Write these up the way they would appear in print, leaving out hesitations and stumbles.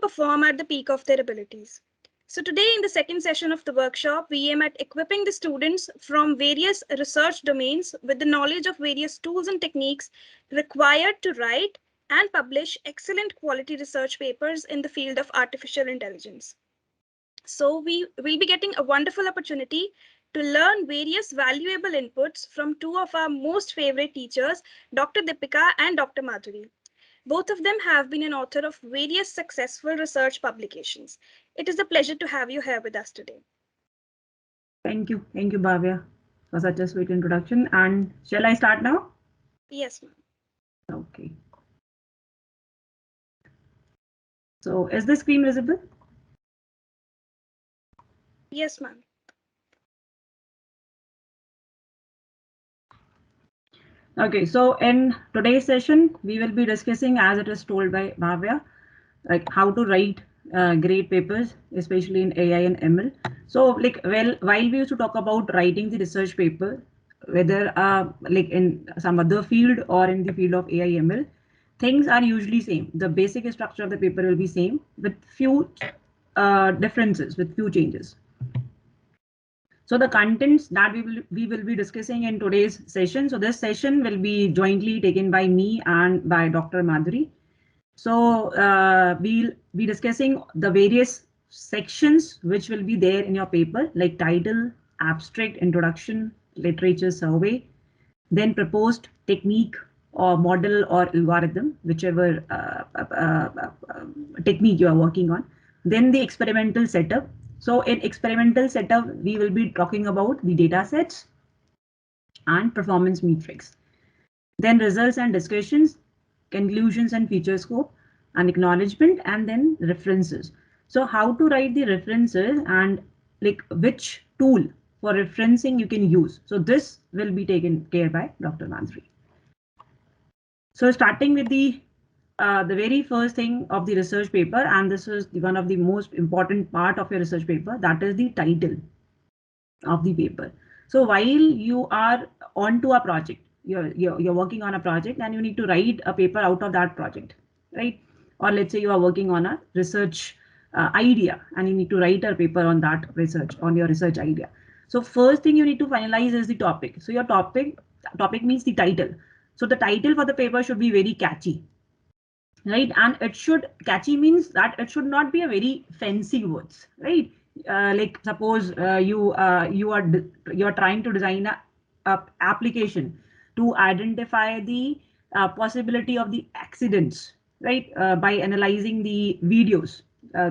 perform at the peak of their abilities. So today in the second session of the workshop, we aim at equipping the students from various research domains with the knowledge of various tools and techniques required to write and publish excellent quality research papers in the field of artificial intelligence. So we will be getting a wonderful opportunity to learn various valuable inputs from two of our most favorite teachers, Dr. Deepika and Dr. Madhuri. Both of them have been an author of various successful research publications. It is a pleasure to have you here with us today. Thank you, Bhavya, for such a sweet introduction. And shall I start now? Yes, ma'am. Okay. So is the screen visible? Yes, ma'am. Okay, so in today's session, we will be discussing, as it is told by Bhavya, like how to write great papers, especially in AI and ML. So while we used to talk about writing the research paper, whether like in some other field or in the field of AI ML, things are usually same. The basic structure of the paper will be same with few differences, with few changes. So the contents that we will be discussing in today's session. So this session will be jointly taken by me and by Dr. Madhuri. So we'll be discussing the various sections which will be there in your paper, like title, abstract, introduction, literature survey, then proposed technique or model or algorithm, whichever technique you are working on. Then the experimental setup. So in experimental setup, we will be talking about the data sets and performance metrics. Then results and discussions, conclusions and feature scope, and acknowledgement, and then references. So how to write the references and like which tool for referencing you can use. So this will be taken care by Dr. Madhuri. So starting with the very first thing of the research paper, and this is one of the most important part of your research paper, that is the title of the paper. So while you are onto a project, you're working on a project and you need to write a paper out of that project, right? Or let's say you are working on a research idea and you need to write a paper on that research, on your research idea. So first thing you need to finalize is the topic. So your topic means the title. So the title for the paper should be very catchy, right? And it should, catchy means that it should not be a very fancy words, right? Like suppose you are trying to design a application to identify the possibility of the accidents, right? By analyzing the videos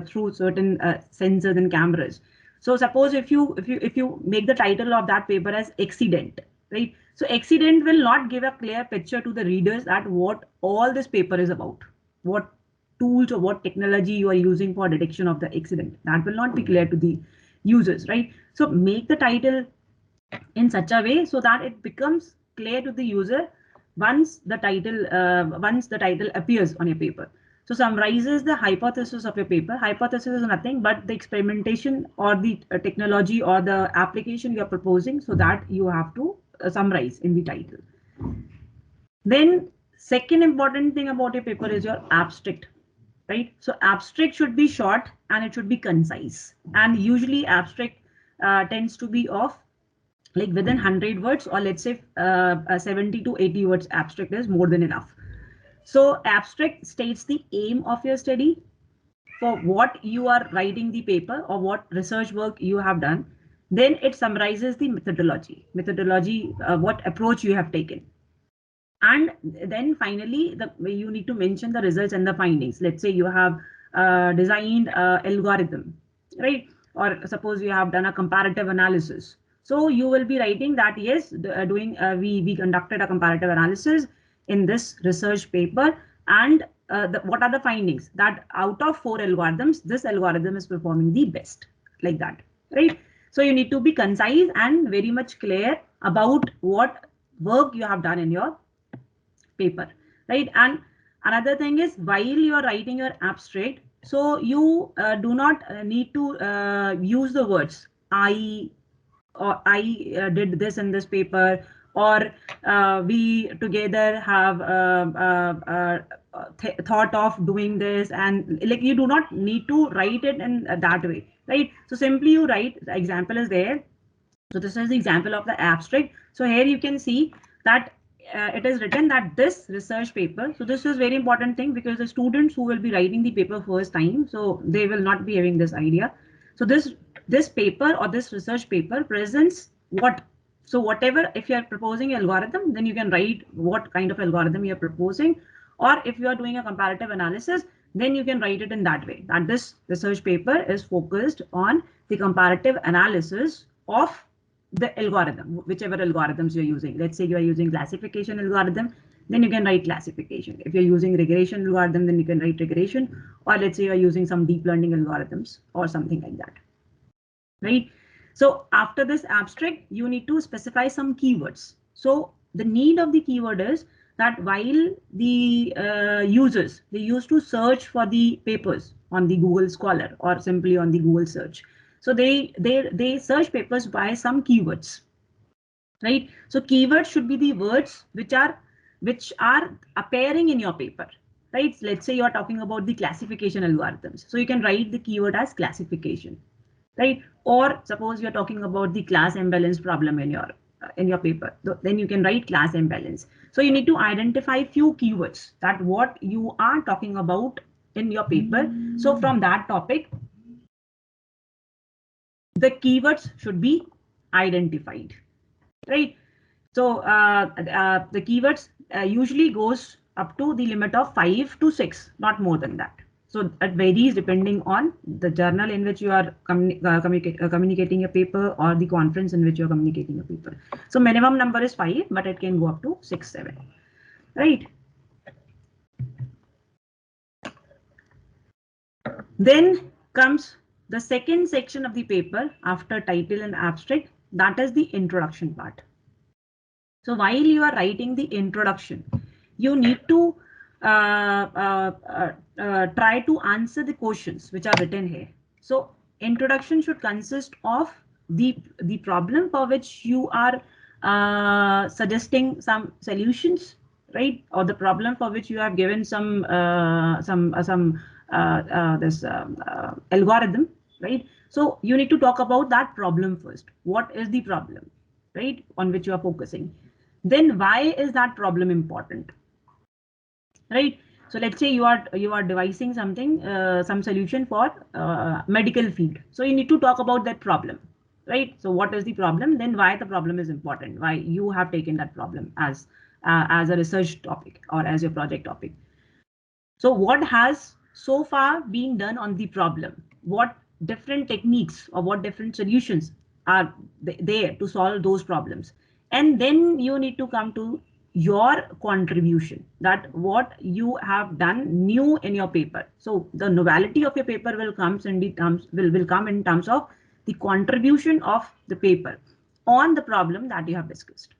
through certain sensors and cameras. So suppose if you make the title of that paper as accident, right? So accident will not give a clear picture to the readers at what all this paper is about, what tools or what technology you are using for detection of the accident. That will not be clear to the users, right? So make the title in such a way so that it becomes clear to the user once the title appears on your paper. So summarizes the hypothesis of your paper. Hypothesis is nothing but the experimentation or the technology or the application you are proposing, so that you have to summarize in the title. Then second important thing about your paper is your abstract, right? So abstract should be short and it should be concise. And usually abstract tends to be of like within 100 words, or let's say 70 to 80 words abstract is more than enough. So abstract states the aim of your study, for what you are writing the paper or what research work you have done. Then it summarizes the methodology, what approach you have taken. And then finally, you need to mention the results and the findings. Let's say you have designed algorithm, right? Or suppose you have done a comparative analysis. So you will be writing that yes, we conducted a comparative analysis in this research paper, and what are the findings? That out of 4 algorithms, this algorithm is performing the best, like that, right? So you need to be concise and very much clear about what work you have done in your paper, right? And another thing is, while you are writing your abstract, so you do not need to use the words I, or I did this in this paper, or we together have thought of doing this, and like you do not need to write it in that way, right? So simply you write, the example is there. So this is the example of the abstract. So here you can see that it is written that this research paper. So this is very important thing, because the students who will be writing the paper first time, so they will not be having this idea. So this paper or this research paper presents what. So whatever, if you are proposing algorithm, then you can write what kind of algorithm you are proposing, or if you are doing a comparative analysis, then you can write it in that way, that this research paper is focused on the comparative analysis of the algorithm, whichever algorithms you're using. Let's say you are using classification algorithm, then you can write classification. If you're using regression algorithm, then you can write regression, or let's say you are using some deep learning algorithms or something like that, right? So after this abstract, you need to specify some keywords. So the need of the keyword is that while the users, they used to search for the papers on the Google Scholar or simply on the Google search. So they search papers by some keywords, right? So keywords should be the words which are appearing in your paper, right? Let's say you are talking about the classification algorithms. So you can write the keyword as classification, right? Or suppose you're talking about the class imbalance problem in your paper, then you can write class imbalance. So you need to identify few keywords that what you are talking about in your paper. So from that topic, the keywords should be identified, right? So the keywords usually goes up to the limit of 5 to 6, not more than that. So it varies depending on the journal in which you are communicating a paper, or the conference in which you are communicating a paper. So minimum number is 5, but it can go up to 6, 7, right? Then comes the second section of the paper after title and abstract, that is the introduction part. So while you are writing the introduction, you need to try to answer the questions which are written here. So introduction should consist of the problem for which you are suggesting some solutions, right? Or the problem for which you have given some algorithm, right? So you need to talk about that problem first. What is the problem, right, on which you are focusing? Then why is that problem important, right? So let's say you are devising something, some solution for medical field. So you need to talk about that problem, right? So what is the problem? Then why the problem is important? Why you have taken that problem as a research topic or as your project topic? So what has so far been done on the problem? What different techniques or what different solutions are there to solve those problems? And then you need to come to your contribution, that what you have done new in your paper. So the novelty of your paper will come in terms of the contribution of the paper on the problem that you have discussed,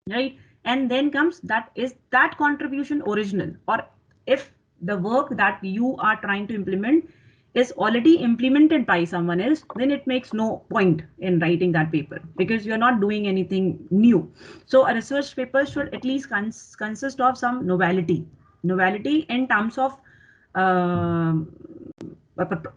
right? And then comes that, is that contribution original, or if the work that you are trying to implement is already implemented by someone else, then it makes no point in writing that paper, because you're not doing anything new. So a research paper should at least consist of some novelty in terms of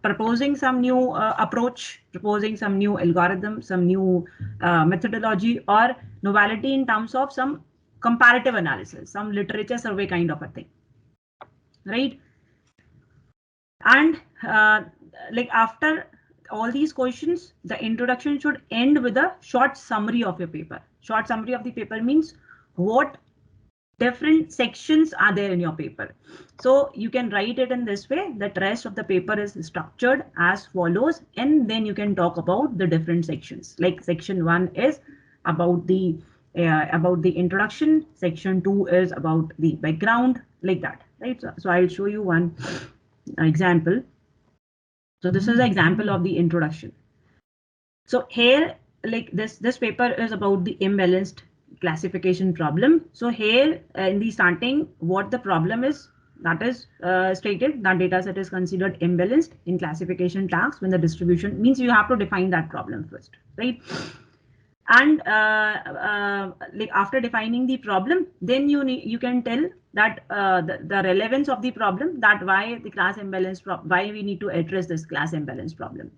proposing some new approach, proposing some new algorithm, some new methodology, or novelty in terms of some comparative analysis, some literature survey kind of a thing, right? And like after all these questions, the introduction should end with a short summary of your paper. Short summary of the paper means what different sections are there in your paper. So you can write it in this way, that rest of the paper is structured as follows, and then you can talk about the different sections. Like section 1 is about the introduction, section 2 is about the background, like that, right? So I'll show you one example. So this is an example of the introduction. So here, like this paper is about the imbalanced classification problem. So here in the starting, what the problem is, that is stated that data set is considered imbalanced in classification tasks when the distribution, means you have to define that problem first, right? And like after defining the problem, then you can tell that the relevance of the problem, that why the class imbalance why we need to address this class imbalance problem,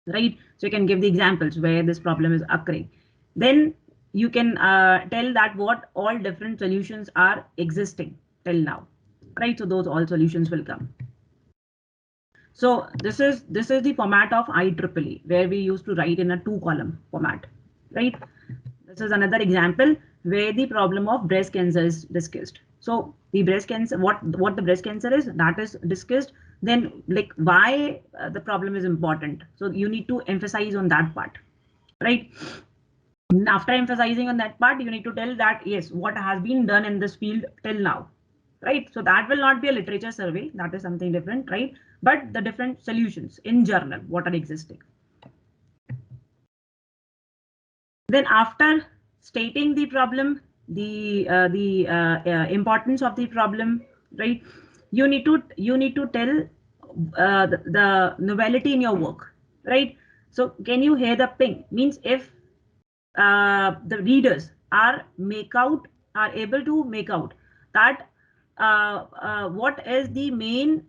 right? So you can give the examples where this problem is occurring. Then you can tell that what all different solutions are existing till now, right? So those all solutions will come. So this is the format of IEEE, where we used to write in a 2-column format, right? This is another example where the problem of breast cancer is discussed. So the breast cancer, what the breast cancer is, that is discussed. Then like why the problem is important. So you need to emphasize on that part, right? And after emphasizing on that part, you need to tell that yes, what has been done in this field till now, right? So that will not be a literature survey, that is something different, right? But the different solutions in journal, what are existing. Then after stating the problem, the importance of the problem, right? You need to tell the novelty in your work, right? So can you hear the ping? Means if the readers are able to make out that what is the main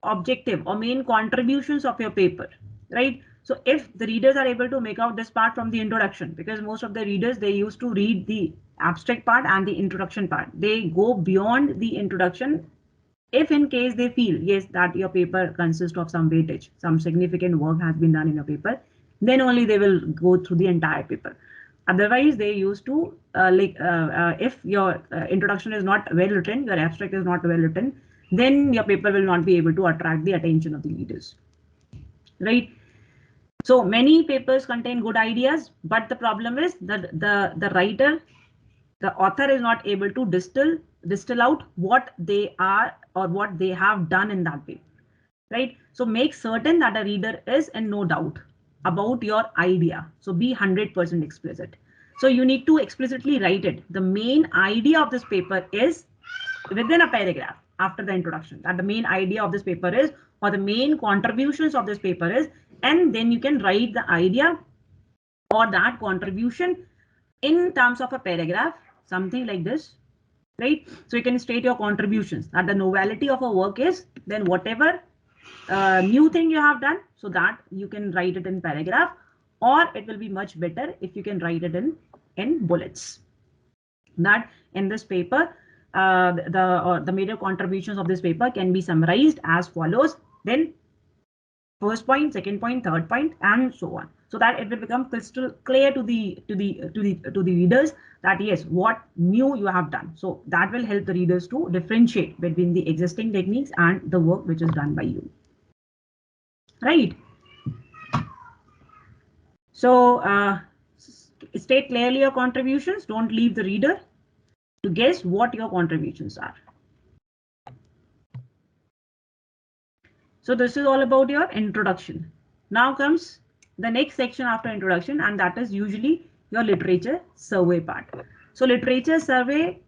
objective or main contributions of your paper, right? So if the readers are able to make out this part from the introduction, because most of the readers, they used to read the abstract part and the introduction part, they go beyond the introduction. If in case they feel yes that your paper consists of some weightage, some significant work has been done in your paper, then only they will go through the entire paper. Otherwise they used to if your introduction is not well written, your abstract is not well written, then your paper will not be able to attract the attention of the readers, right? So many papers contain good ideas, but the problem is that the writer, the author is not able to distill out what they are or what they have done in that paper, right? So make certain that a reader is in no doubt about your idea. So be 100% explicit. So you need to explicitly write it. The main idea of this paper is within a paragraph after the introduction, that the main idea of this paper is, or the main contributions of this paper is, and then you can write the idea or that contribution in terms of a paragraph, something like this, right? So you can state your contributions, that the novelty of a work is, then whatever new thing you have done, so that you can write it in paragraph, or it will be much better if you can write it in bullets. That in this paper, the major contributions of this paper can be summarized as follows. Then first point, second point, third point, and so on, so that it will become crystal clear to the readers that yes, what new you have done. So that will help the readers to differentiate between the existing techniques and the work which is done by you, right? So state clearly your contributions. Don't leave the reader to guess what your contributions are. So this is all about your introduction. Now comes the next section after introduction, and that is usually your literature survey part. So literature survey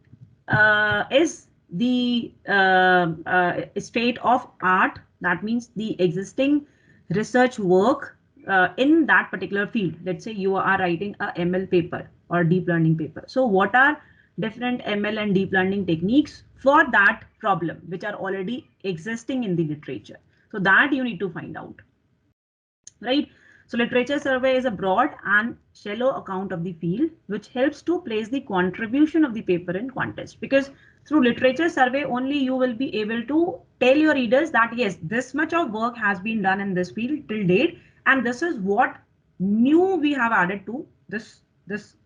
is the state of art. That means the existing research work in that particular field. Let's say you are writing a ML paper or deep learning paper. So what are different ML and deep learning techniques for that problem which are already existing in the literature? So that you need to find out, right? So literature survey is a broad and shallow account of the field, which helps to place the contribution of the paper in context, because through literature survey only you will be able to tell your readers that yes, this much of work has been done in this field till date, and this is what new we have added to this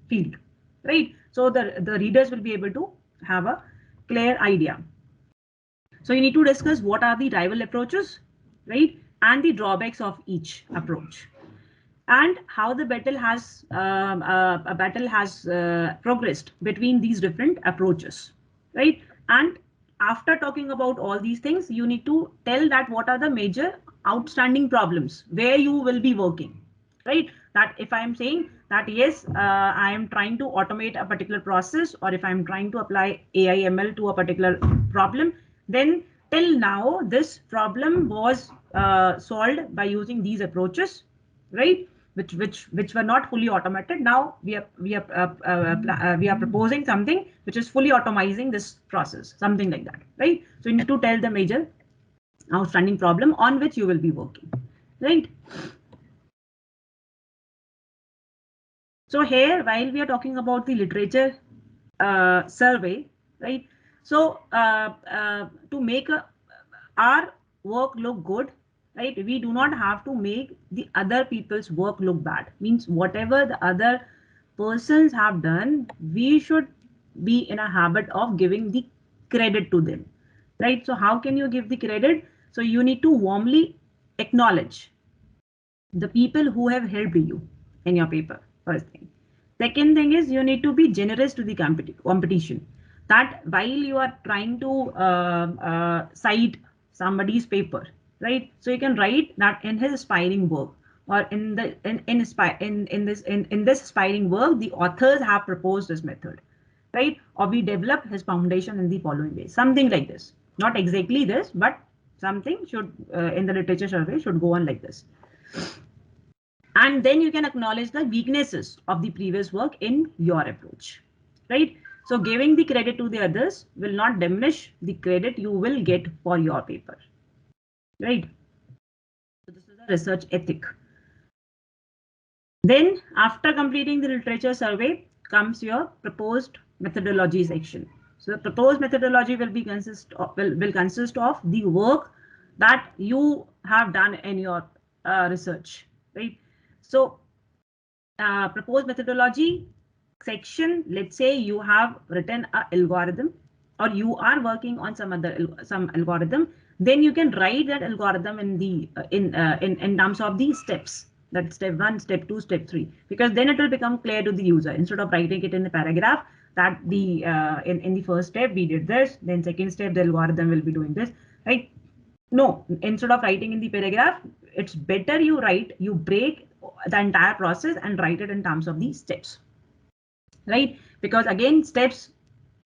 field, right? So the readers will be able to have a clear idea. So you need to discuss what are the rival approaches, right, and the drawbacks of each approach, and how the battle has progressed between these different approaches, right? And after talking about all these things, you need to tell that what are the major outstanding problems where you will be working, right? That if I am saying that yes, I am trying to automate a particular process, or if I'm trying to apply AI ML to a particular problem, then till now this problem was solved by using these approaches, right? which were not fully automated. Now we are proposing something which is fully automizing this process, something like that, right? So you need to tell the major outstanding problem on which you will be working, right? So here, while we are talking about the literature survey, right? So to make our work look good, right? We do not have to make the other people's work look bad. Means whatever the other persons have done, we should be in a habit of giving the credit to them, right? So how can you give the credit? So you need to warmly acknowledge the people who have helped you in your paper, first thing. Second thing is you need to be generous to the competition. That while you are trying to cite somebody's paper, right? So you can write that in his aspiring work, or in this aspiring work, the authors have proposed this method, right? Or we develop his foundation in the following way, something like this. Not exactly this, but something should in the literature survey should go on like this. And then you can acknowledge the weaknesses of the previous work in your approach, right? So giving the credit to the others will not diminish the credit you will get for your paper, right? So this is a research ethic. Then after completing the literature survey comes your proposed methodology section. So the proposed methodology will consist of the work that you have done in your research, right? So proposed methodology section, let's say you have written an algorithm, or you are working on some algorithm, then you can write that algorithm in the in terms of the steps. That step 1, step 2, step 3, because then it will become clear to the user instead of writing it in the paragraph that the in the first step we did this, then second step the algorithm will be doing this, right? No, instead of writing in the paragraph, it's better you break the entire process and write it in terms of these steps, right? Because again, steps,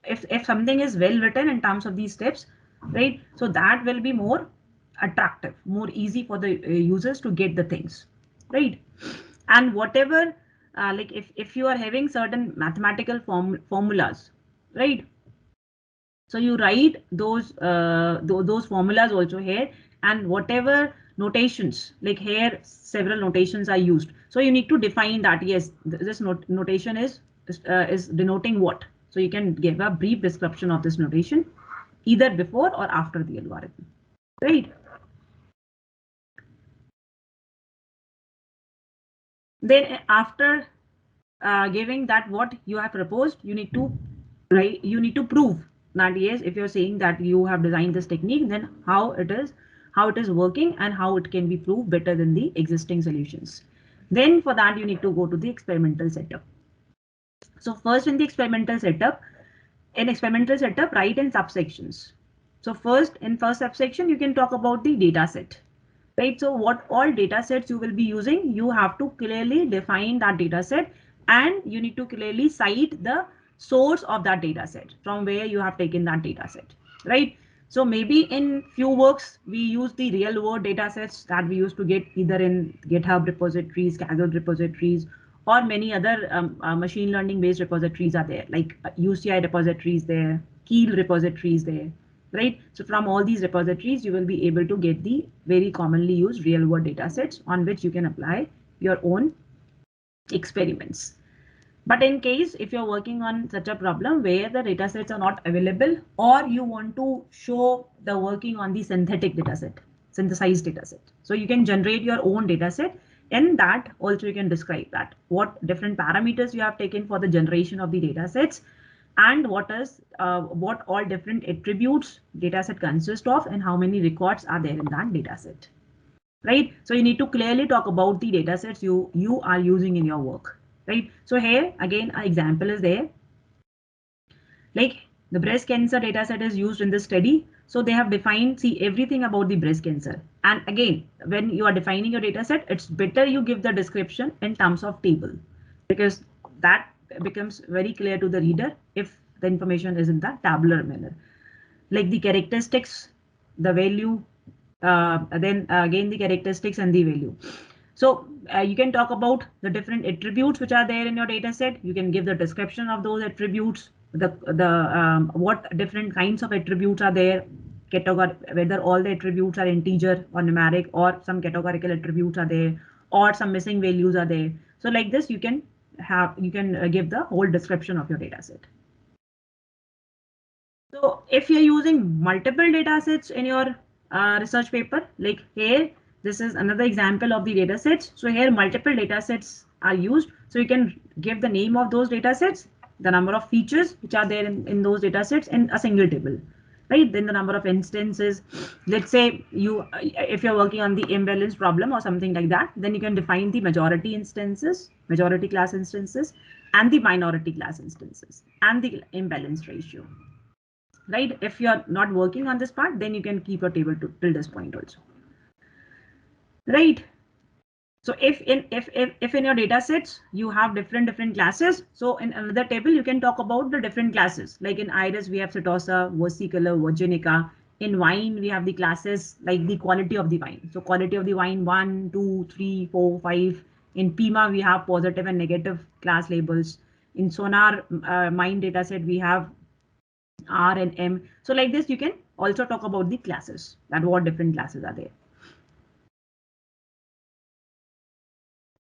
if something is well written in terms of these steps, right? So that will be more attractive, more easy for the users to get the things, right? And whatever, like if you are having certain mathematical formulas, right? So you write those formulas also here, and whatever notations, like here several notations are used. So you need to define that, yes, this notation is denoting what. So you can give a brief description of this notation either before or after the algorithm, right? Then after giving that what you have proposed, you need to prove that yes, if you're saying that you have designed this technique, then how it is working and how it can be proved better than the existing solutions. Then for that you need to go to the experimental setup. So first in the experimental setup, write in subsections. So first subsection you can talk about the data set, right? So what all data sets you will be using, you have to clearly define that data set, and you need to clearly cite the source of that data set, from where you have taken that data set, right? So maybe in few works we use the real world data sets that we used to get either in GitHub repositories, Kaggle repositories, or many other machine learning based repositories are there, like UCI repositories there, Keel repositories there, right? So from all these repositories, you will be able to get the very commonly used real world data sets on which you can apply your own experiments. But in case if you're working on such a problem where the data sets are not available, or you want to show the working on the synthetic data set, synthesized data set, so you can generate your own data set. In that also you can describe that what different parameters you have taken for the generation of the data sets, and what all different attributes data set consists of, and how many records are there in that data set, right? So you need to clearly talk about the data sets you are using in your work, right? So here again an example is there, like the breast cancer data set is used in this study. So they have defined, see, everything about the breast cancer. And again, when you are defining your data set, it's better you give the description in terms of table, because that becomes very clear to the reader if the information is in the tabular manner, like the characteristics, the value, then again the characteristics and the value. So you can talk about the different attributes which are there in your data set. You can give the description of those attributes, what different kinds of attributes are there, whether all the attributes are integer or numeric, or some categorical attributes are there, or some missing values are there. So like this, you can give the whole description of your data set. So if you're using multiple data sets in your research paper, like here, this is another example of the data sets. So here multiple data sets are used. So you can give the name of those data sets, the number of features which are there in those data sets in a single table, right? Then the number of instances. Let's say if you're working on the imbalance problem or something like that, then you can define the majority class instances, and the minority class instances, and the imbalance ratio. Right? If you're not working on this part, then you can keep your table till this point also. Right? So if in your data sets you have different classes, so in another table you can talk about the different classes. Like in iris we have Setosa, versicolor, virginica. In wine we have the classes like the quality of the wine. So quality of the wine 1, 2, 3, 4, 5. In PIMA we have positive and negative class labels. In Sonar Mind data set we have R and M. So like this, you can also talk about the classes, that what different classes are there.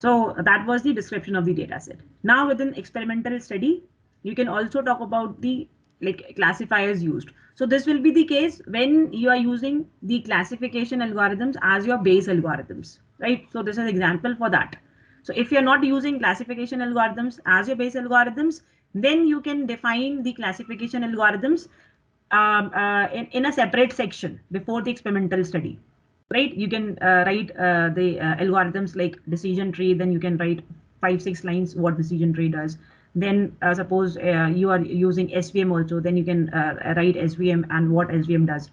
So that was the description of the data set. Now within experimental study, you can also talk about the classifiers used. So this will be the case when you are using the classification algorithms as your base algorithms, right? So this is an example for that. So if you're not using classification algorithms as your base algorithms, then you can define the classification algorithms in a separate section before the experimental study, right? You can write the algorithms like decision tree, then you can write 5-6 lines what decision tree does. Then suppose you are using SVM also, then you can write SVM and what SVM does,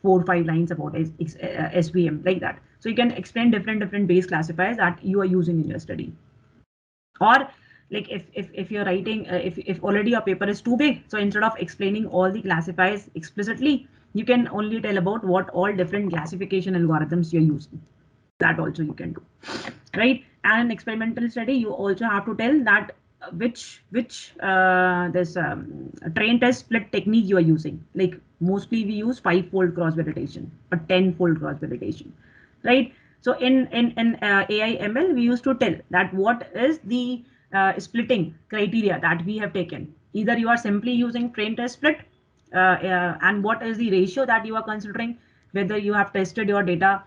4-5 lines about SVM, like that. So you can explain different base classifiers that you are using in your study. Or like if you're writing, if already your paper is too big, so instead of explaining all the classifiers explicitly, you can only tell about what all different classification algorithms you're using. That also you can do, right? And in experimental study, you also have to tell that which this train test split technique you are using. Like mostly we use 5-fold cross validation or 10-fold cross validation, right? So in AI ML, we used to tell that what is the splitting criteria that we have taken. Either you are simply using train test split, and what is the ratio that you are considering, whether you have tested your data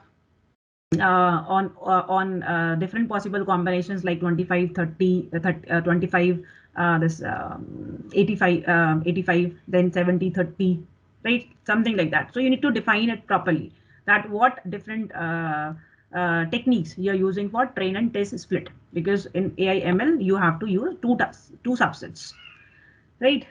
on different possible combinations like 25, 30, 25, this 85, then 70, 30, right? Something like that. So you need to define it properly, that what different techniques you're using for train and test split, because in AI ML you have to use two subsets, right?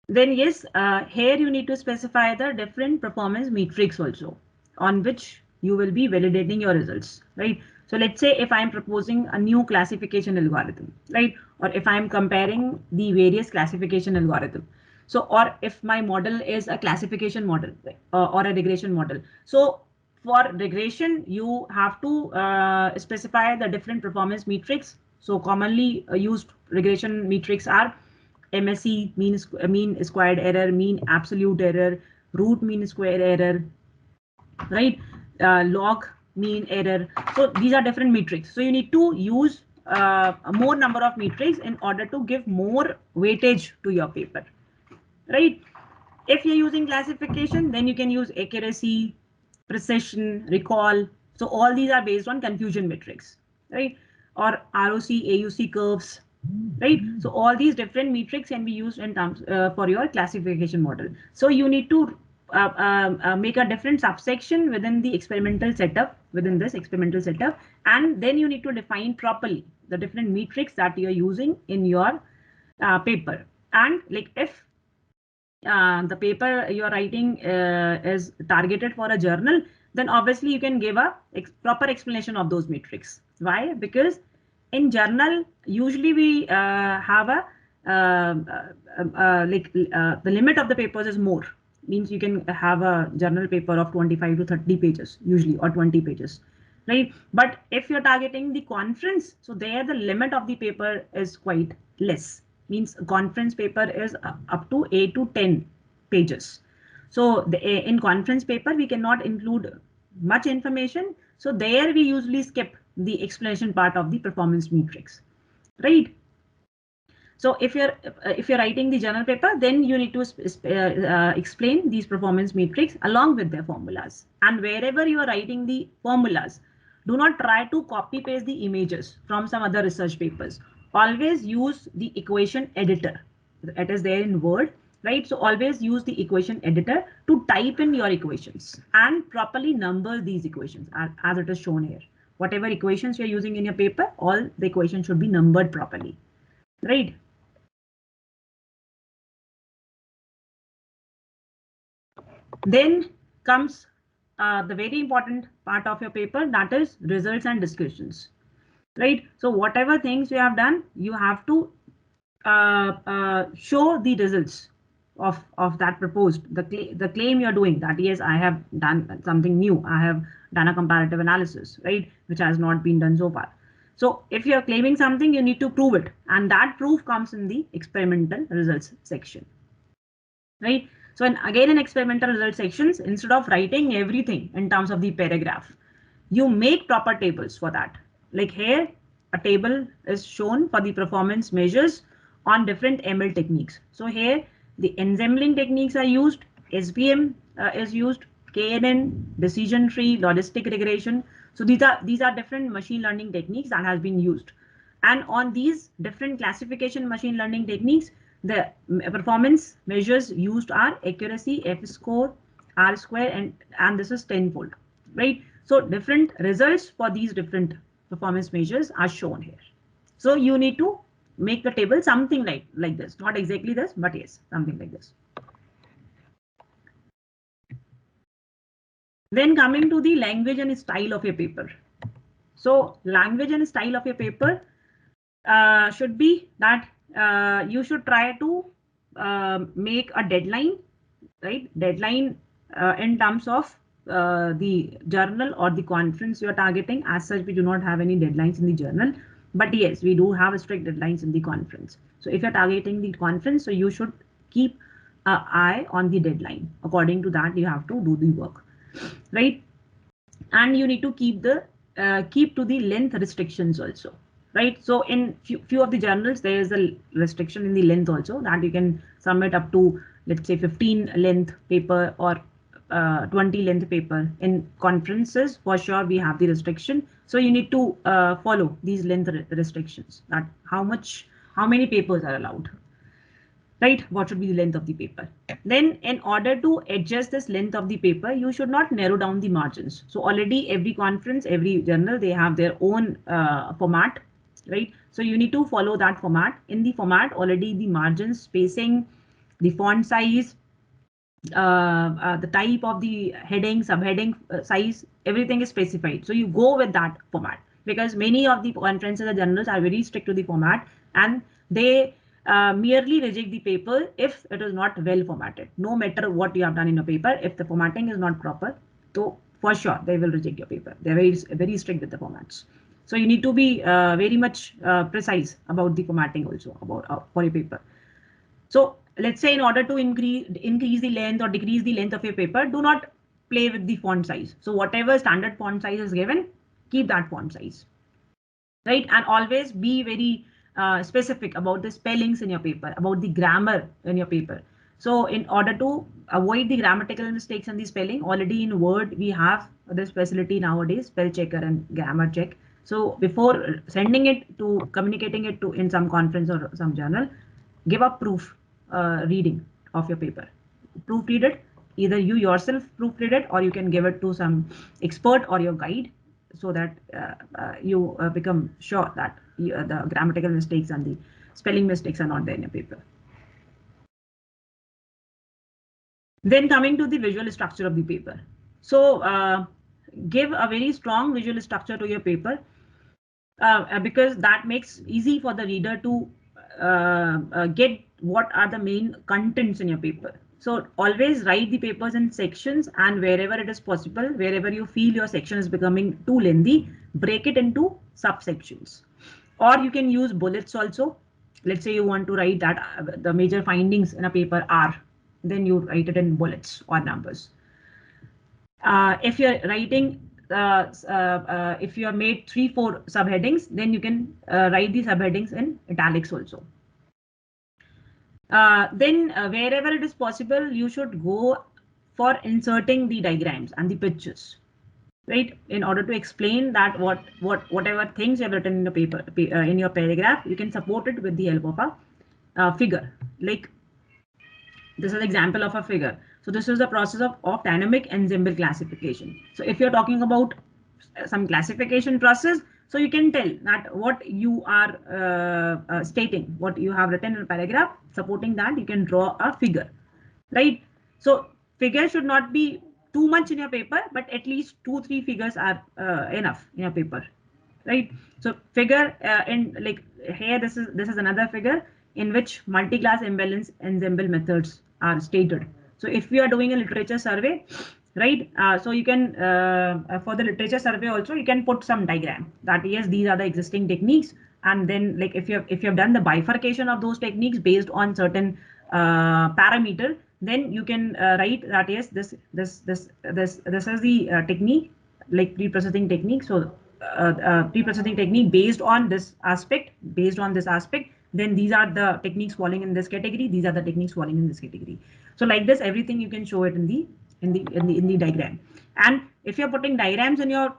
Then yes, here you need to specify the different performance metrics also on which you will be validating your results, right? So let's say if I'm proposing a new classification algorithm, right? Or if I'm comparing the various classification algorithm. So, or if my model is a classification model or a regression model. So for regression, you have to specify the different performance metrics. So commonly used regression metrics are MSE, mean squared error, mean absolute error, root mean square error, right? Log mean error. So these are different metrics. So you need to use a more number of metrics in order to give more weightage to your paper, right? If you're using classification, then you can use accuracy, precision, recall. So all these are based on confusion metrics, right? Or ROC, AUC curves, right? So all these different metrics can be used in terms for your classification model. So you need to make a different subsection within the experimental setup, within this experimental setup, and then you need to define properly the different metrics that you're using in your paper. And like if the paper you're writing is targeted for a journal, then obviously you can give a proper explanation of those metrics. Why? Because in journal, usually we have a the limit of the papers is more, means you can have a journal paper of 25 to 30 pages usually, or 20 pages, right? But if you're targeting the conference, so there the limit of the paper is quite less, means conference paper is up to 8 to 10 pages. So in conference paper, we cannot include much information. So there we usually skip the explanation part of the performance matrix, right? So if you're writing the journal paper, then you need to explain these performance matrix along with their formulas. And wherever you are writing the formulas, do not try to copy paste the images from some other research papers. Always use the equation editor. It is there in Word, right? So always use the equation editor to type in your equations and properly number these equations as it is shown here. Whatever equations you're using in your paper, all the equations should be numbered properly, right? Then comes the very important part of your paper, that is results and discussions, right? So whatever things you have done, you have to show the results of that proposed, the claim you're doing, that yes, I have done something new, I have done a comparative analysis, right, which has not been done so far. So if you're claiming something, you need to prove it, and that proof comes in the experimental results section, right? So again, in experimental result sections, instead of writing everything in terms of the paragraph, you make proper tables for that. Like here, a table is shown for the performance measures on different ML techniques. So here, the ensembling techniques are used, SVM is used, KNN, decision tree, logistic regression. So these are different machine learning techniques that has been used. And on these different classification machine learning techniques, the performance measures used are accuracy, F-score, R-square, and this is tenfold, right? So different results for these different performance measures are shown here. So you need to make the table something like this, not exactly this, but yes, something like this. Then coming to the language and style of your paper. So language and style of your paper should be that you should try to make a deadline, right? Deadline in terms of the journal or the conference you are targeting. As such, we do not have any deadlines in the journal, but yes, we do have strict deadlines in the conference. So if you're targeting the conference, so you should keep an eye on the deadline. According to that, you have to do the work, right? And you need to keep to the length restrictions also, right? So in few of the journals, there is a restriction in the length also, that you can submit up to, let's say, 15 length paper or 20 length paper. In conferences, for sure, we have the restriction. So you need to follow these length restrictions, that how many papers are allowed, right? What should be the length of the paper? Then in order to adjust this length of the paper, you should not narrow down the margins. So already every conference, every journal, they have their own format, right? So you need to follow that format. In the format, already the margins, spacing, the font size, the type of the heading, subheading size, everything is specified. So you go with that format, because many of the conferences and journals are very strict to the format, and they merely reject the paper if it is not well formatted. No matter what you have done in your paper, if the formatting is not proper, so for sure they will reject your paper. They're very strict with the formats. So you need to be very much precise about the formatting also for your paper. So let's say in order to increase the length or decrease the length of your paper, do not play with the font size. So whatever standard font size is given, keep that font size, right? And always be very specific about the spellings in your paper, about the grammar in your paper. So in order to avoid the grammatical mistakes and the spelling, already in Word, we have this facility nowadays, spell checker and grammar check. So before sending it to communicating it to in some conference or some journal, give a proof reading of your paper. Proofread it. Either you yourself proofread it, or you can give it to some expert or your guide, so that you become sure that the grammatical mistakes and the spelling mistakes are not there in your paper. Then coming to the visual structure of the paper. So give a very strong visual structure to your paper, because that makes easy for the reader to get what are the main contents in your paper. So always write the papers in sections, and wherever it is possible, wherever you feel your section is becoming too lengthy, break it into subsections. Or you can use bullets also. Let's say you want to write that the major findings in a paper are, then you write it in bullets or numbers. If you're writing, if you have made 3-4 subheadings, then you can write the subheadings in italics also. Then wherever it is possible, you should go for inserting the diagrams and the pictures, right? In order to explain that whatever things you have written in the paper, in your paragraph, you can support it with the help of a figure. Like this is an example of a figure. So this is the process of dynamic ensemble classification. So if you're talking about some classification process, so you can tell that what you are stating, what you have written in a paragraph, supporting that you can draw a figure, right? So figure should not be too much in your paper, but at least 2-3 figures are enough in your paper, right? So figure in like here, this is another figure in which multi-class imbalance ensemble methods are stated. So if we are doing a literature survey, right, so you can for the literature survey also you can put some diagram that yes, these are the existing techniques, and then like if you have done the bifurcation of those techniques based on certain parameter, then you can write that yes, this is the technique, like pre-processing technique. So pre-processing technique based on this aspect, then these are the techniques falling in this category, these are the techniques falling in this category. So like this, everything you can show it in the diagram. And if you're putting diagrams in your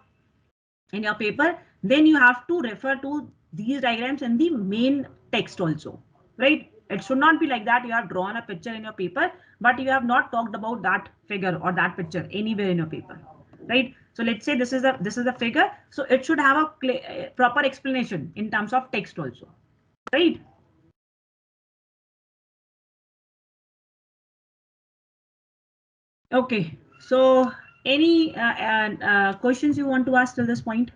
paper, then you have to refer to these diagrams in the main text also, right? It should not be like that you have drawn a picture in your paper, but you have not talked about that figure or that picture anywhere in your paper, right? So let's say this is a figure, so it should have a proper explanation in terms of text also, right? Okay, so any questions you want to ask till this point?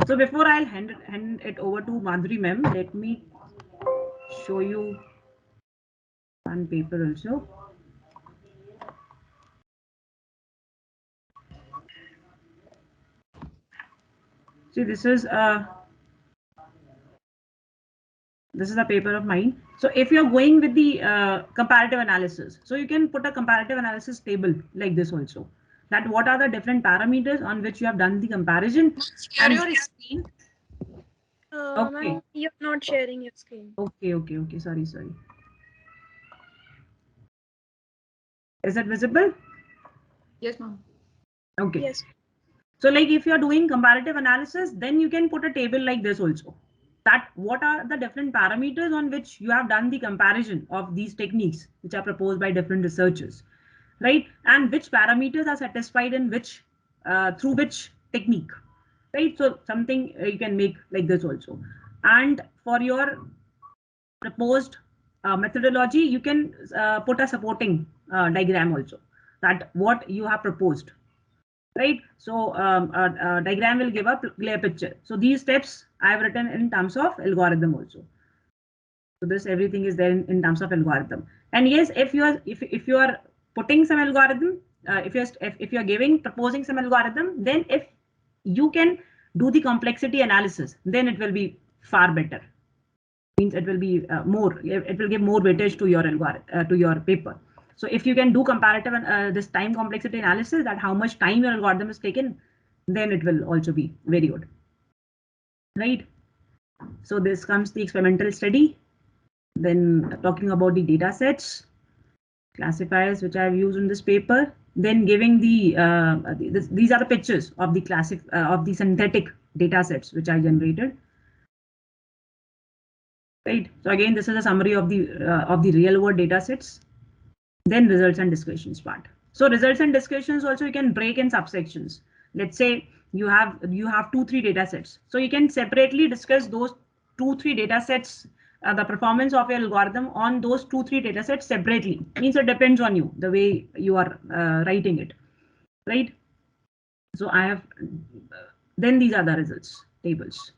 So before I'll hand it over to Madhuri ma'am, let me show you one paper also. See, this is a paper of mine. So if you're going with the comparative analysis, so you can put a comparative analysis table like this also. That what are the different parameters on which you have done the comparison. Share your screen. Okay. You're not sharing your screen. Okay. Sorry. Is it visible? Yes, ma'am. Okay. Yes. So like if you're doing comparative analysis, then you can put a table like this also. That what are the different parameters on which you have done the comparison of these techniques which are proposed by different researchers, right? And which parameters are satisfied in which through which technique, right? So something you can make like this also. And for your proposed methodology, you can put a supporting diagram also, that what you have proposed, right? So a diagram will give a clear picture. So these steps I have written in terms of algorithm also. So this everything is there in terms of algorithm. And yes, if you are putting some algorithm, if you're proposing some algorithm, then if you can do the complexity analysis, then it will be far better. Means it will be it will give more weightage to your algorithm, to your paper. So if you can do comparative and this time complexity analysis, that how much time your algorithm is taken, then it will also be very good, right? So this comes the experimental study. Then talking about the data sets, classifiers which I have used in this paper. Then giving these are the pictures of the synthetic data sets which I generated. Right. So again, this is a summary of the real world data sets. Then results and discussions part. So results and discussions also you can break in subsections. Let's say you have 2-3 data sets. So you can separately discuss those 2-3 data sets, the performance of your algorithm on those 2-3 data sets separately. Means it depends on you, the way you are writing it, right? So I have, then these are the results tables,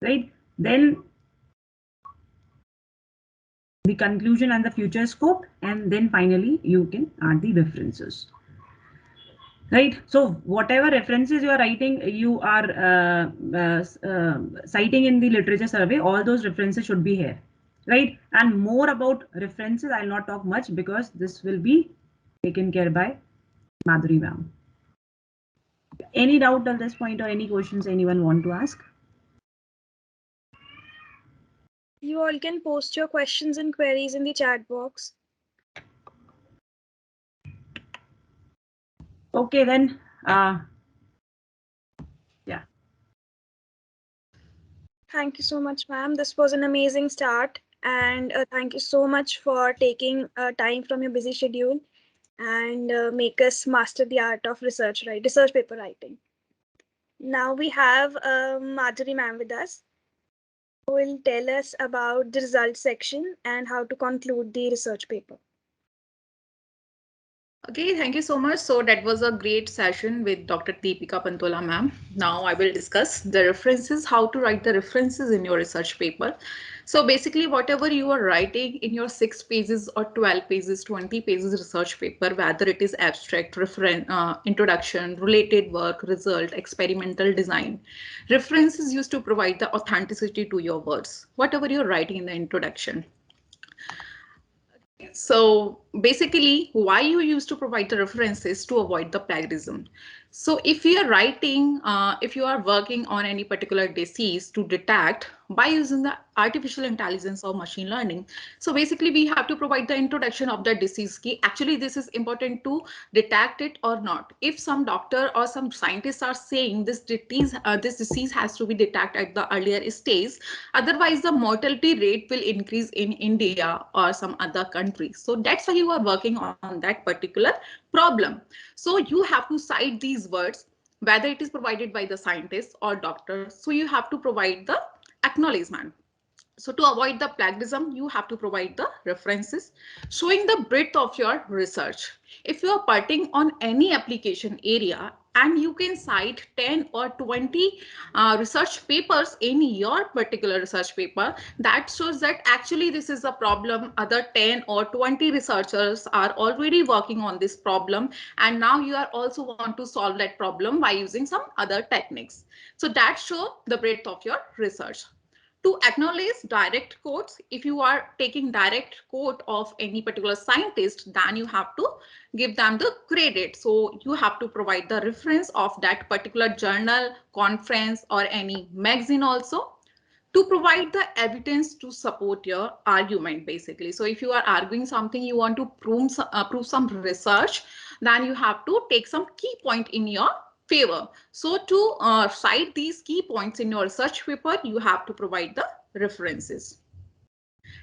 right? then the conclusion and the future scope, and then finally you can add the references. Right. So whatever references you are writing, you are citing in the literature survey, all those references should be here. Right. And more about references, I'll not talk much because this will be taken care by Madhuri ma'am. Any doubt at this point or any questions anyone want to ask? You all can post your questions and queries in the chat box. Okay, then. Yeah. Thank you so much, ma'am. This was an amazing start. And thank you so much for taking time from your busy schedule and make us master the art of research paper writing. Now we have Madhuri ma'am with us, who will tell us about the results section and how to conclude the research paper. Okay, thank you so much. So that was a great session with Dr. Deepika Pantola ma'am. Now I will discuss the references, how to write the references in your research paper. So basically whatever you are writing in your 6 pages or 12 pages, 20 pages research paper, whether it is abstract, introduction, related work, result, experimental design, references used to provide the authenticity to your words, whatever you're writing in the introduction. So basically, why you used to provide the references to avoid the plagiarism. So if you are writing, if you are working on any particular disease to detect by using the artificial intelligence or machine learning. So basically we have to provide the introduction of the disease key. Actually, this is important to detect it or not. If some doctor or some scientists are saying this disease has to be detected at the earlier stage, otherwise the mortality rate will increase in India or some other countries. So that's why you are working on that particular problem. So you have to cite these words, whether it is provided by the scientists or doctors. So you have to provide the acknowledgement. So to avoid the plagiarism, you have to provide the references showing the breadth of your research. If you are parting on any application area and you can cite 10 or 20 research papers in your particular research paper, that shows that actually this is a problem. Other 10 or 20 researchers are already working on this problem, and now you are also want to solve that problem by using some other techniques. So that shows the breadth of your research. To acknowledge direct quotes, if you are taking direct quote of any particular scientist, then you have to give them the credit. So you have to provide the reference of that particular journal, conference, or any magazine also, to provide the evidence to support your argument, basically. So if you are arguing something, you want to prove some research, then you have to take some key point in your favor. So to cite these key points in your research paper, you have to provide the references.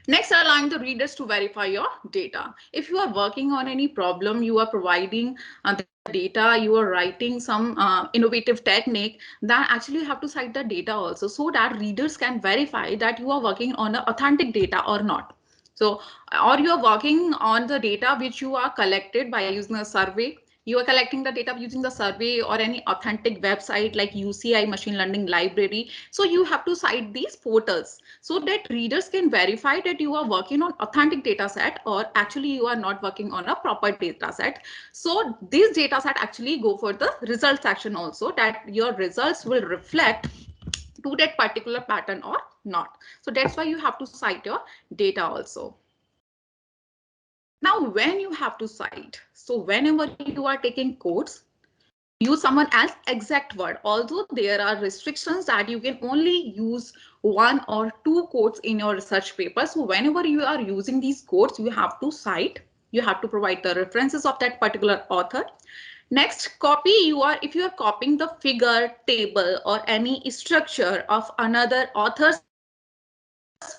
Next, allowing the readers to verify your data. If you are working on any problem, you are providing the data, you are writing some innovative technique, then actually you have to cite the data also, so that readers can verify that you are working on an authentic data or not. So, or you are working on the data which you are collected by using a survey. You are collecting the data using the survey or any authentic website like UCI Machine Learning Library. So you have to cite these portals so that readers can verify that you are working on authentic data set, or actually you are not working on a proper data set. So these data set actually go for the result section also, that your results will reflect to that particular pattern or not. So that's why you have to cite your data also. Now, when you have to cite, so whenever you are taking quotes, use someone else's exact word. Although there are restrictions that you can only use 1 or 2 quotes in your research paper. So whenever you are using these quotes, you have to cite, you have to provide the references of that particular author. Next, if you are copying the figure, table, or any structure of another author's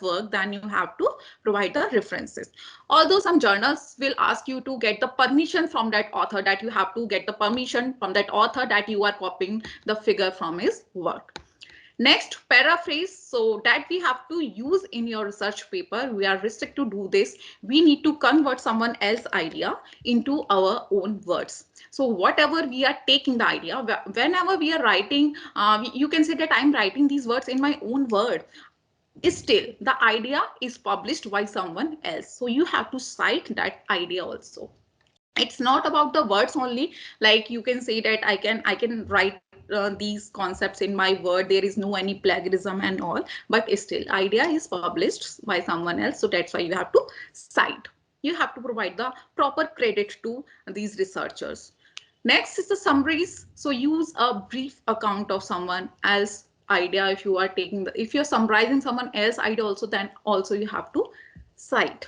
work, then you have to provide the references. Although some journals will ask you to get the permission from that author, that you have to get the permission from that author that you are copying the figure from his work. Next, paraphrase. So that we have to use in your research paper. We are restricted to do this. We need to convert someone else's idea into our own words. So whatever we are taking the idea, whenever we are writing, you can say that I'm writing these words in my own word. still the idea is published by someone else. So you have to cite that idea also. It's not about the words only, like you can say that I can write these concepts in my word, there is no any plagiarism and all, but still idea is published by someone else, so that's why you have to cite. You have to provide the proper credit to these researchers. Next is the summaries. So use a brief account of someone else idea. If you are taking the, if you're summarizing someone else idea also, then also you have to cite.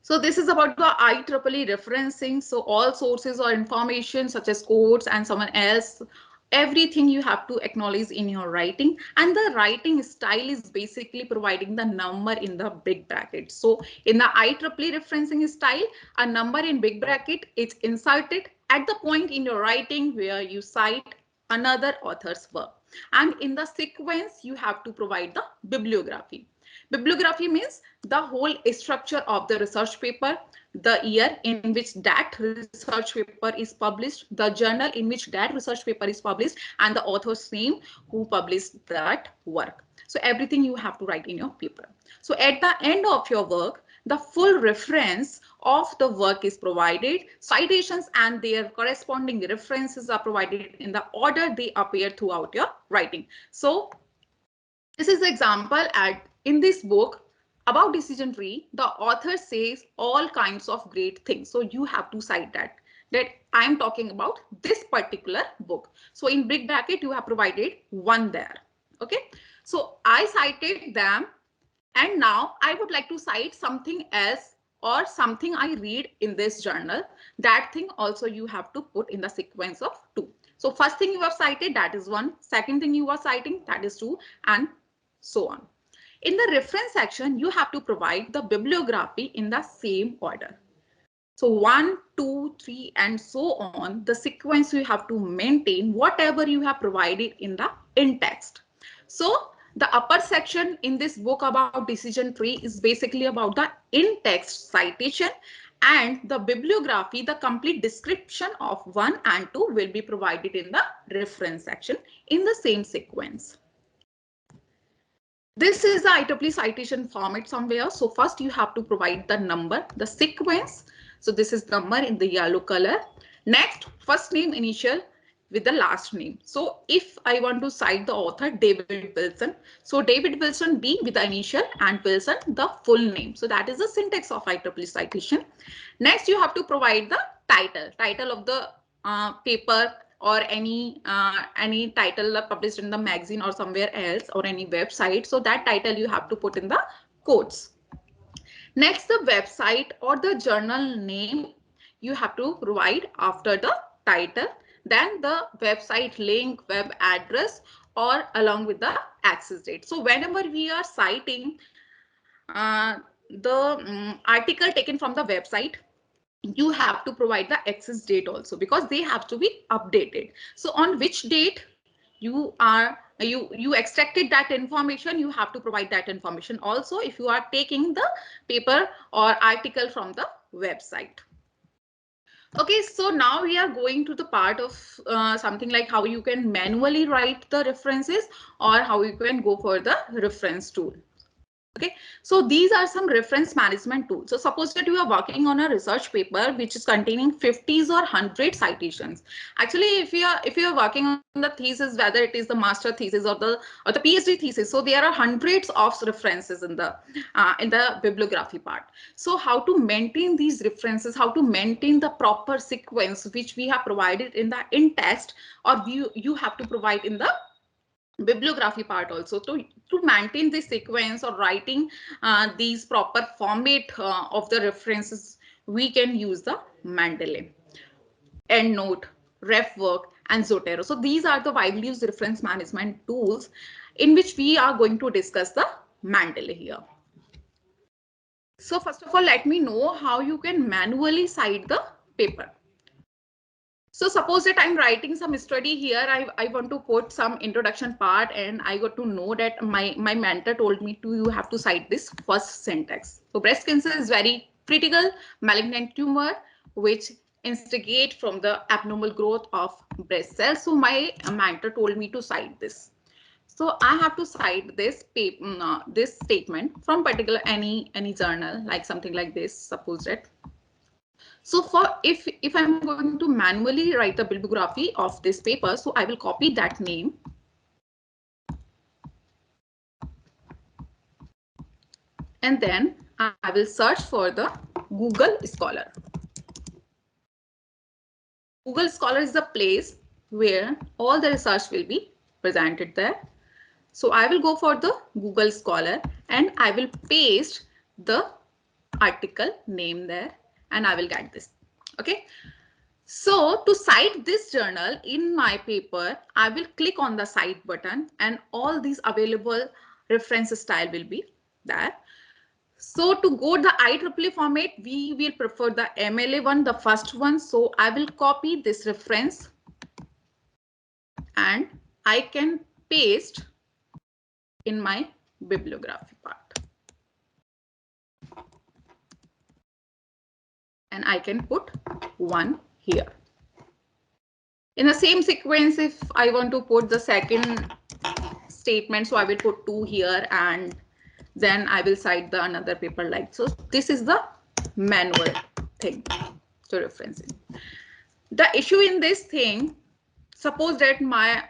So this is about the IEEE referencing. So all sources or information such as quotes and someone else, everything you have to acknowledge in your writing. And the writing style is basically providing the number in the big bracket. So in the IEEE referencing style, a number in big bracket is inserted at the point in your writing where you cite another author's work. And in the sequence, you have to provide the bibliography. Bibliography means the whole structure of the research paper, the year in which that research paper is published, the journal in which that research paper is published, and the author's name who published that work. So everything you have to write in your paper. So at the end of your work, the full reference of the work is provided. Citations and their corresponding references are provided in the order they appear throughout your writing. So this is the example in this book about decision tree. The author says all kinds of great things. So you have to cite that I'm talking about this particular book. So in big bracket, you have provided one there. Okay. So I cited them, and now I would like to cite something else or something I read in this journal. That thing also you have to put in the sequence of 2. So first thing you have cited, that is 1. Second thing you are citing, that is 2, and so on. In the reference section, you have to provide the bibliography in the same order. So 1, 2, 3, and so on. The sequence you have to maintain whatever you have provided in the in-text. So the upper section in this book about decision tree is basically about the in-text citation, and the bibliography, the complete description of 1 and 2 will be provided in the reference section in the same sequence. This is the IEEE citation format somewhere. So first you have to provide the number, the sequence. So this is number in the yellow color. Next, first name initial with the last name. So if I want to cite the author David Wilson, so David Wilson B with the initial and Wilson the full name. So that is the syntax of IEEE citation. Next, you have to provide the title of the paper, or any title published in the magazine or somewhere else, or any website. So that title you have to put in the quotes. Next, the website or the journal name you have to provide after the title. Then the website link, web address, or along with the access date. So whenever we are citing the article taken from the website, you have to provide the access date also, because they have to be updated. So on which date you extracted that information, you have to provide that information also if you are taking the paper or article from the website. Okay, so now we are going to the part of something like how you can manually write the references or how you can go for the reference tool. Okay, so these are some reference management tools. So suppose that you are working on a research paper which is containing 50s or 100 citations. Actually, if you are working on the thesis, whether it is the master thesis or the PhD thesis, so there are hundreds of references in the bibliography part. So how to maintain these references, how to maintain the proper sequence which we have provided in the in-text, or you have to provide in the bibliography part also. To maintain this sequence or writing these proper format of the references, we can use the Mendeley, EndNote, RefWork, and Zotero. So these are the widely used reference management tools in which we are going to discuss the Mendeley here. So first of all, let me know how you can manually cite the paper. So suppose that I'm writing some study here, I want to put some introduction part, and I got to know that my mentor told me you have to cite this first syntax. So breast cancer is very critical malignant tumor which instigate from the abnormal growth of breast cells. So my mentor told me to cite this. So I have to cite this this statement from particular any journal, like something like this, suppose that. So for if I'm going to manually write the bibliography of this paper, so I will copy that name. And then I will search for the Google Scholar. Google Scholar is the place where all the research will be presented there. So I will go for the Google Scholar and I will paste the article name there and I will get this. Okay. So to cite this journal in my paper, I will click on the cite button and all these available reference style will be there. So to go the IEEE format, we will prefer the MLA one, the first one. So I will copy this reference and I can paste in my bibliography part. And I can put 1 here. In the same sequence, if I want to put the second statement, so I will put 2 here and then I will cite the another paper like so. This is the manual thing to referencing. The issue in this thing, suppose that my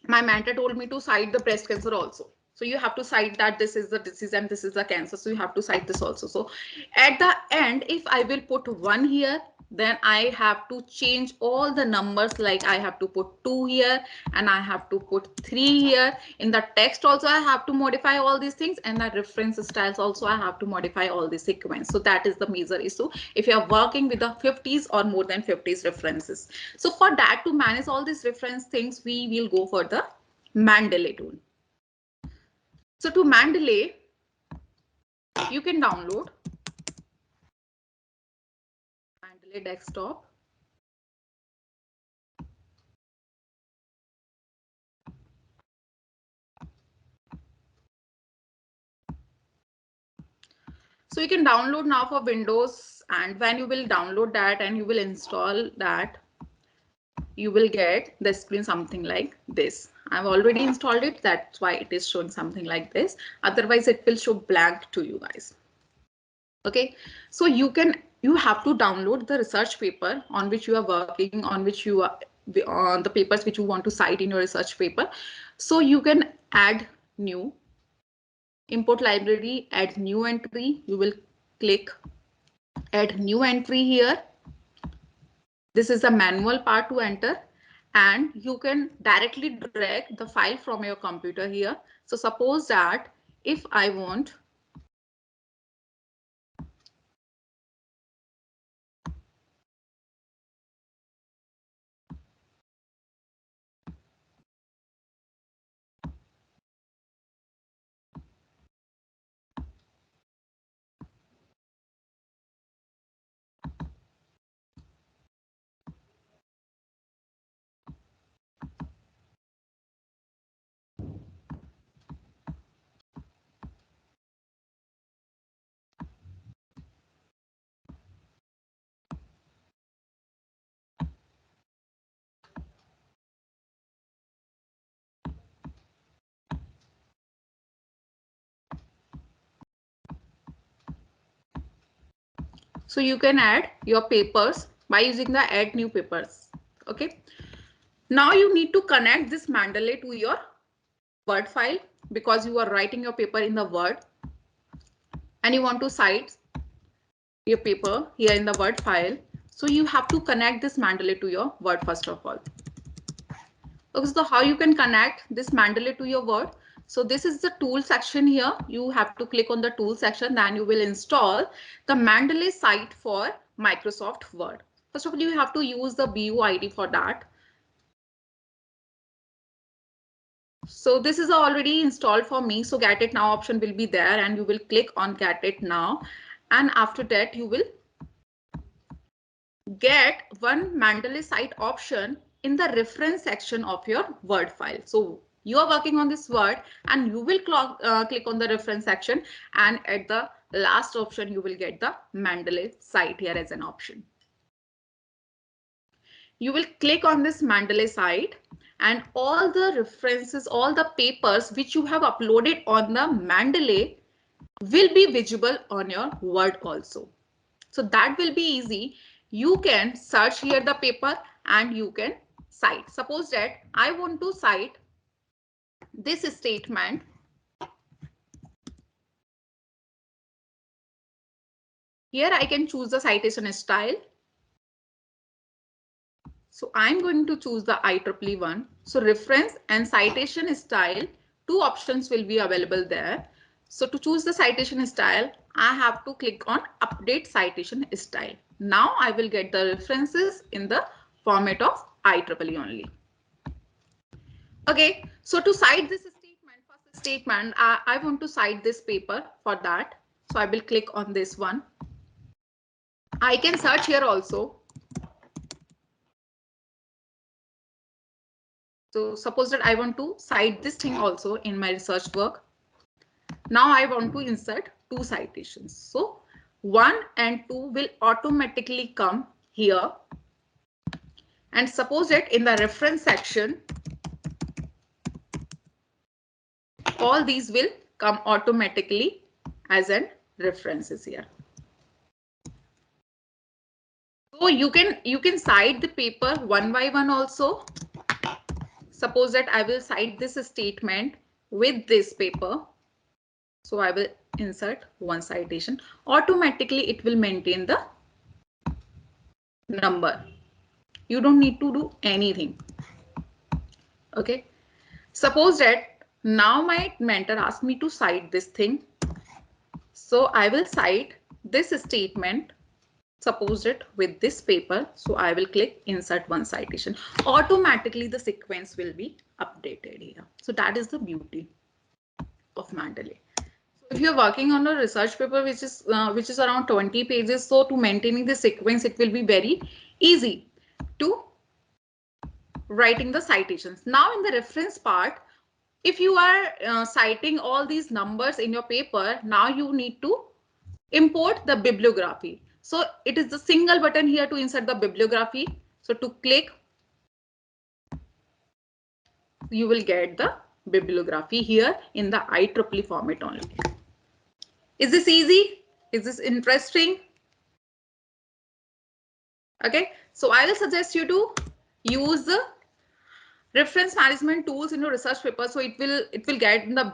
mentor told me to cite the breast cancer also. So you have to cite that this is the disease and this is the cancer. So you have to cite this also. So at the end, if I will put 1 here, then I have to change all the numbers, like I have to put 2 here and I have to put 3 here. In the text also I have to modify all these things, and the reference styles also I have to modify all the sequence. So that is the major issue if you are working with the 50s or more than 50s references. So for that, to manage all these reference things, we will go for the Mendeley tool. So to Mendeley, you can download Mendeley desktop. So you can download now for Windows, and when you will download that and you will install that, you will get the screen something like this. I've already installed it, that's why it is showing something like this. Otherwise it will show blank to you guys. Okay, so you have to download the research paper on which you are working, on which you are on the papers which you want to cite in your research paper. So you can add new, import library, add new entry. You will click add new entry here. This is the manual part to enter, and you can directly drag the file from your computer here. So suppose that if I want so you can add your papers by using the add new papers. Okay. Now you need to connect this Mendeley to your Word file, because you are writing your paper in the Word and you want to cite your paper here in the Word file. So you have to connect this Mendeley to your Word first of all. Okay, so how you can connect this Mendeley to your Word? So this is the tool section here. You have to click on the tool section, then you will install the Mendeley site for Microsoft Word. First of all, you have to use the BUID for that. So this is already installed for me. So get it now option will be there and you will click on get it now. And after that, you will get one Mendeley site option in the reference section of your Word file. So you are working on this Word and you will click on the reference section, and at the last option, you will get the Mendeley site here as an option. You will click on this Mendeley site and all the references, all the papers which you have uploaded on the Mendeley will be visible on your Word also. So that will be easy. You can search here the paper and you can cite. Suppose that I want to cite this statement. Here I can choose the citation style. So I'm going to choose the IEEE one. So reference and citation style, two options will be available there. So to choose the citation style, I have to click on update citation style. Now I will get the references in the format of IEEE only. Okay, so to cite this statement, first statement, I want to cite this paper for that. So I will click on this one. I can search here also. So suppose that I want to cite this thing also in my research work. Now I want to insert two citations. So 1 and 2 will automatically come here. And suppose that in the reference section, all these will come automatically as an references here. So you can cite the paper one by one also. Suppose that I will cite this statement with this paper. So I will insert one citation. Automatically it will maintain the number. You don't need to do anything. Okay. Suppose that now my mentor asked me to cite this thing. So I will cite this statement. Suppose it with this paper. So I will click insert one citation. Automatically the sequence will be updated here. So that is the beauty of Mendeley. So if you're working on a research paper which is around 20 pages, so to maintaining the sequence, it will be very easy to writing the citations. Now in the reference part, if you are citing all these numbers in your paper, now you need to import the bibliography. So it is the single button here to insert the bibliography. So to click, you will get the bibliography here in the IEEE format only. Is this easy? Is this interesting? Okay, so I will suggest you to use the reference management tools in your research paper, so it will get in the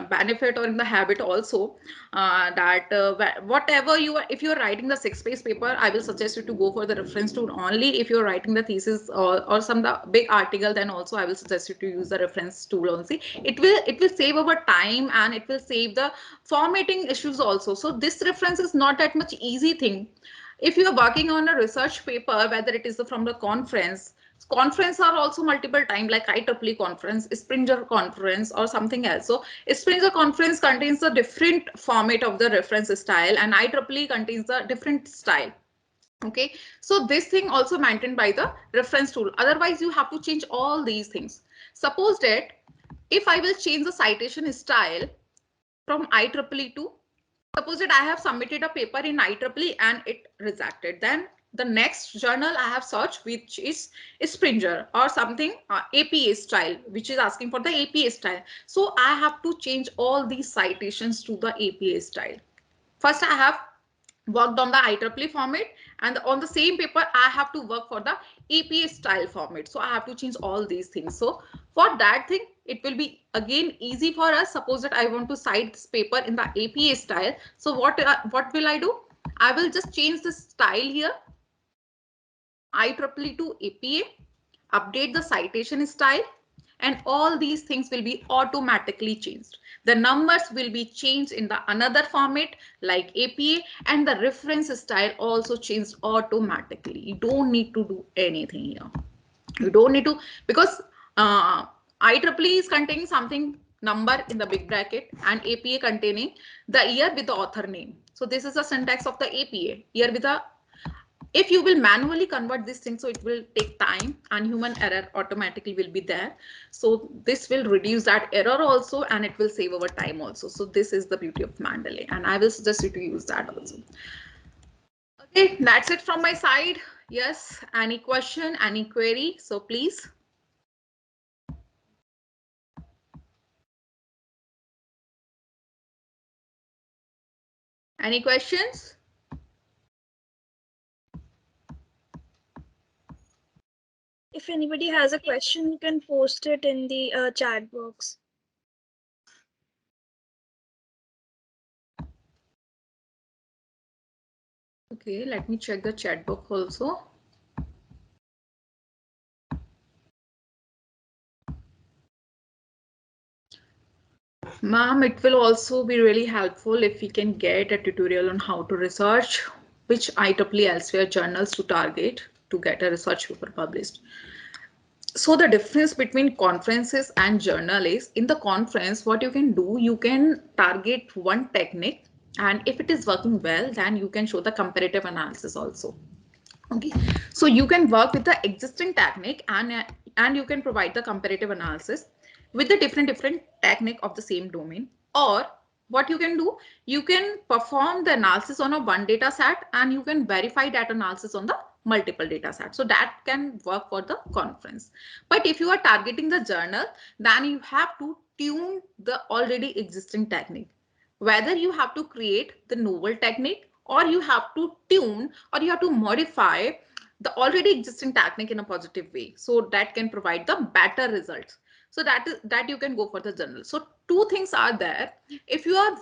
benefit or in the habit also that whatever you are, if you are writing the 6-page paper, I will suggest you to go for the reference tool only. If you are writing the thesis or some the big article, then also I will suggest you to use the reference tool only. It will save our time and it will save the formatting issues also. So this reference is not that much easy thing. If you are working on a research paper, whether it is from the conference are also multiple time, like IEEE conference, Springer conference or something else. So Springer conference contains a different format of the reference style and IEEE contains a different style. Okay, so this thing also maintained by the reference tool. Otherwise you have to change all these things. Suppose that if I will change the citation style from IEEE to, suppose that I have submitted a paper in IEEE and it rejected, then the next journal I have searched, which is Springer or something APA style, which is asking for the APA style. So I have to change all these citations to the APA style. First, I have worked on the IEEE format, and on the same paper, I have to work for the APA style format. So I have to change all these things. So for that thing, it will be again easy for us. Suppose that I want to cite this paper in the APA style. So what will I do? I will just change the style here. IEEE to APA, update the citation style, and all these things will be automatically changed. The numbers will be changed in the another format like APA, and the reference style also changed automatically. You don't need to do anything here. You don't need to, because IEEE is containing something number in the big bracket and APA containing the year with the author name. So this is the syntax of the APA, year with the. If you will manually convert this thing, so it will take time and human error automatically will be there. So this will reduce that error also, and it will save our time also. So this is the beauty of Mendeley, and I will suggest you to use that also. Okay, that's it from my side. Yes, any question, any query? So please. Any questions? If anybody has a question, you can post it in the chat box. Okay, let me check the chat box also. Ma'am, it will also be really helpful if we can get a tutorial on how to research which IEEE elsewhere journals to target to get a research paper published. So the difference between conferences and journal is, in the conference, what you can do, you can target one technique, and if it is working well, then you can show the comparative analysis also. Okay, so you can work with the existing technique and you can provide the comparative analysis with the different technique of the same domain. Or what you can do, you can perform the analysis on a one data set and you can verify that analysis on the multiple data sets. So that can work for the conference. But if you are targeting the journal, then you have to tune the already existing technique. Whether you have to create the novel technique or you have to tune or you have to modify the already existing technique in a positive way, so that can provide the better results. So that you can go for the journal. So two things are there. If you are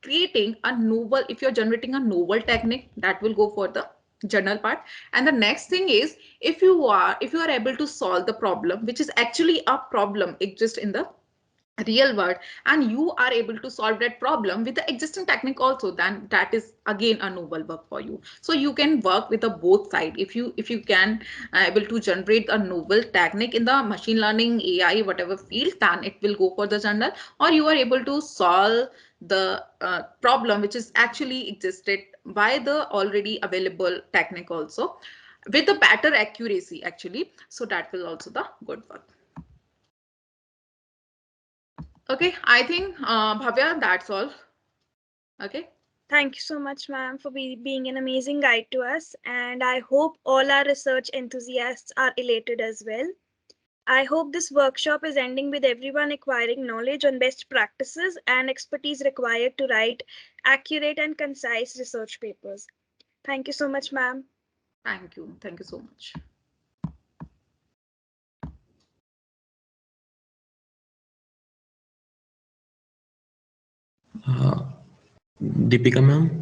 creating a novel, if you're generating a novel technique, that will go for the journal part. And the next thing is, if you are able to solve the problem which is actually a problem exist in the real world, and you are able to solve that problem with the existing technique also, then that is again a novel work for you. So you can work with the both side. If you can able to generate a novel technique in the machine learning, AI, whatever field, then it will go for the journal. Or you are able to solve the problem which is actually existed by the already available technique also with a better accuracy actually, so that will also the good work. Okay, I think Bhavya, that's all. Okay. Thank you so much, ma'am, for being an amazing guide to us. And I hope all our research enthusiasts are elated as well. I hope this workshop is ending with everyone acquiring knowledge on best practices and expertise required to write accurate and concise research papers. Thank you so much, ma'am. Thank you. Thank you so much. Deepika ma'am.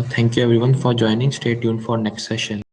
Thank you everyone for joining. Stay tuned for next session.